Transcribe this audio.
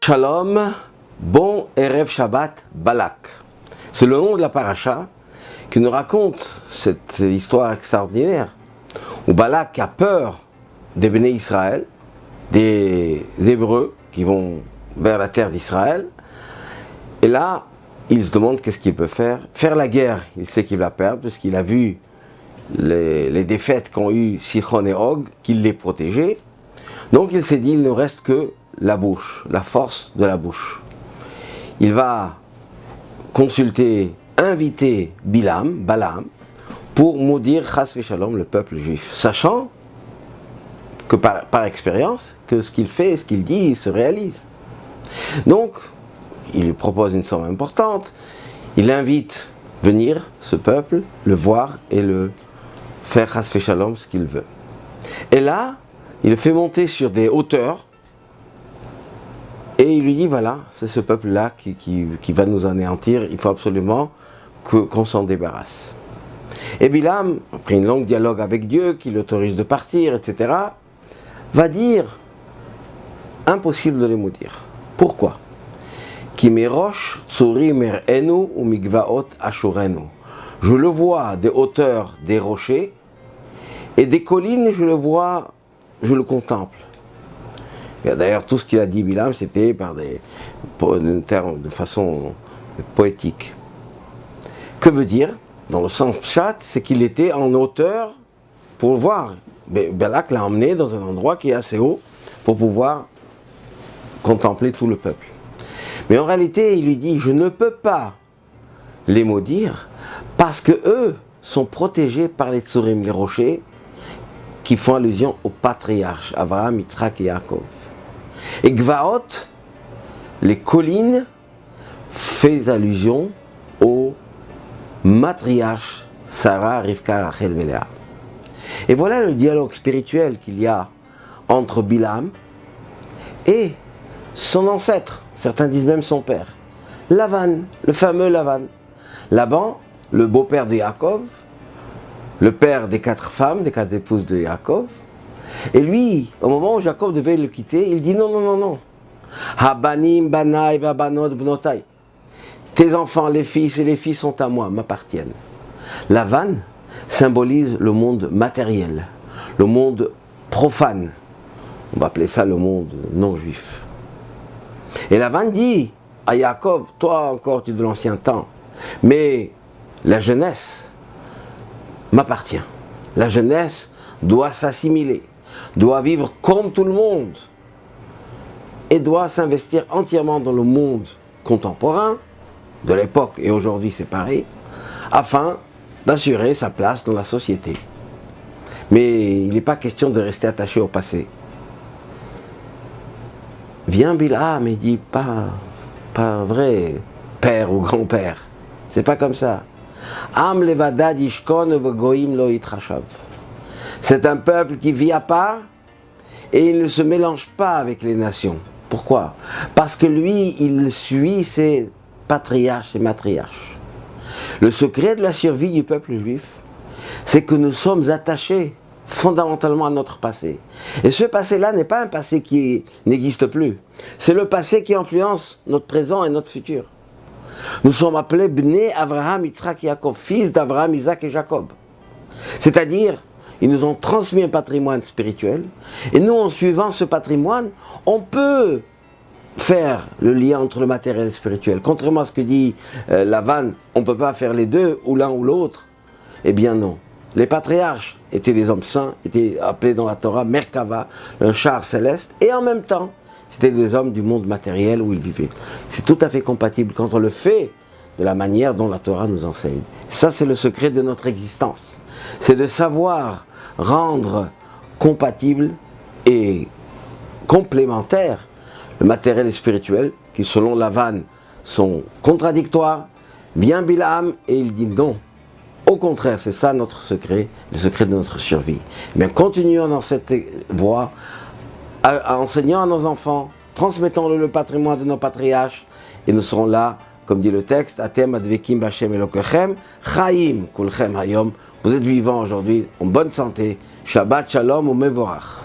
Shalom, bon Erev Shabbat Balak. C'est le nom de la paracha qui nous raconte cette histoire extraordinaire où Balak a peur des Béné Israël, des Hébreux qui vont vers la terre d'Israël. Et là, il se demande qu'est-ce qu'il peut faire. Faire la guerre, il sait qu'il va perdre puisqu'il a vu les défaites qu'ont eu Sichon et Og, qu'il les protégeait. Donc il s'est dit, il ne reste que la bouche, la force de la bouche. Il va consulter, inviter Balaam, pour maudire Chas v'Shalom, le peuple juif, sachant que par expérience, que ce qu'il fait et ce qu'il dit, il se réalise. Donc, il lui propose une somme importante, il invite venir ce peuple, le voir et le faire Chas v'Shalom ce qu'il veut. Et là, il le fait monter sur des hauteurs et il lui dit voilà, c'est ce peuple-là qui va nous anéantir, il faut absolument qu'on s'en débarrasse. Et Bilam, après une longue dialogue avec Dieu, qui l'autorise de partir, etc., va dire impossible de les maudire. Pourquoi? Ki merosh tsuri mer'enu ou migvaot ashurenu. Je le vois des hauteurs des rochers et des collines, je le vois, je le contemple. D'ailleurs, tout ce qu'il a dit Bilam, c'était de façon poétique. Que veut dire? Dans le sens chat, c'est qu'il était en hauteur pour voir. Balak l'a emmené dans un endroit qui est assez haut pour pouvoir contempler tout le peuple. Mais en réalité, il lui dit, je ne peux pas les maudire parce que eux sont protégés par les tsurim, les rochers, qui font allusion aux patriarches, Abraham, Yitzhak et Yaakov. Et Gvaot, les collines, fait allusion aux matriarches, Sarah, Rivka, Rachel et Léa. Et voilà le dialogue spirituel qu'il y a entre Bilam et son ancêtre, certains disent même son père, Lavan, le fameux Lavan. Laban, le beau-père de Yaakov, le père des 4 femmes, des 4 épouses de Yaakov. Et lui, au moment où Jacob devait le quitter, il dit non. Habanim, banai, vabanot, bnotai. Tes enfants, les fils et les filles sont à moi, m'appartiennent. Lavan symbolise le monde matériel, le monde profane. On va appeler ça le monde non juif. Et Lavan dit à Yaakov, toi encore tu es de l'ancien temps, mais la jeunesse m'appartient. La jeunesse doit s'assimiler, doit vivre comme tout le monde et doit s'investir entièrement dans le monde contemporain de l'époque, et aujourd'hui c'est pareil, afin d'assurer sa place dans la société. Mais il n'est pas question de rester attaché au passé. Vient Bilam et dit pas vrai père ou grand-père. C'est pas comme ça. Am levadad yishkon v'goyim lo yitrashav. C'est un peuple qui vit à part et il ne se mélange pas avec les nations. Pourquoi? Parce que lui, il suit ses patriarches, ses matriarches. Le secret de la survie du peuple juif, c'est que nous sommes attachés fondamentalement à notre passé. Et ce passé-là n'est pas un passé qui n'existe plus. C'est le passé qui influence notre présent et notre futur. Nous sommes appelés Bnei Abraham, Yitzhak et Yaakov, fils d'Abraham, Isaac et Jacob. C'est-à-dire, ils nous ont transmis un patrimoine spirituel, et nous, en suivant ce patrimoine, on peut faire le lien entre le matériel et le spirituel. Contrairement à ce que dit Lavan, on ne peut pas faire les deux, ou l'un ou l'autre. Eh bien non. Les patriarches étaient des hommes saints, étaient appelés dans la Torah Merkava, un char céleste, et en même temps, c'était des hommes du monde matériel où ils vivaient. C'est tout à fait compatible quand on le fait de la manière dont la Torah nous enseigne. Ça, c'est le secret de notre existence. C'est de savoir rendre compatible et complémentaire le matériel et le spirituel, qui selon Lavan sont contradictoires, bien Bilam, et il dit non. Au contraire, c'est ça notre secret, le secret de notre survie. Mais continuons dans cette voie, enseignant à nos enfants, transmettons le patrimoine de nos patriarches, et nous serons là, comme dit le texte, Atem advekim b'Hashem Elokechem, Chaim kulchem hayom. Vous êtes vivants aujourd'hui, en bonne santé. Shabbat shalom ou mevorach.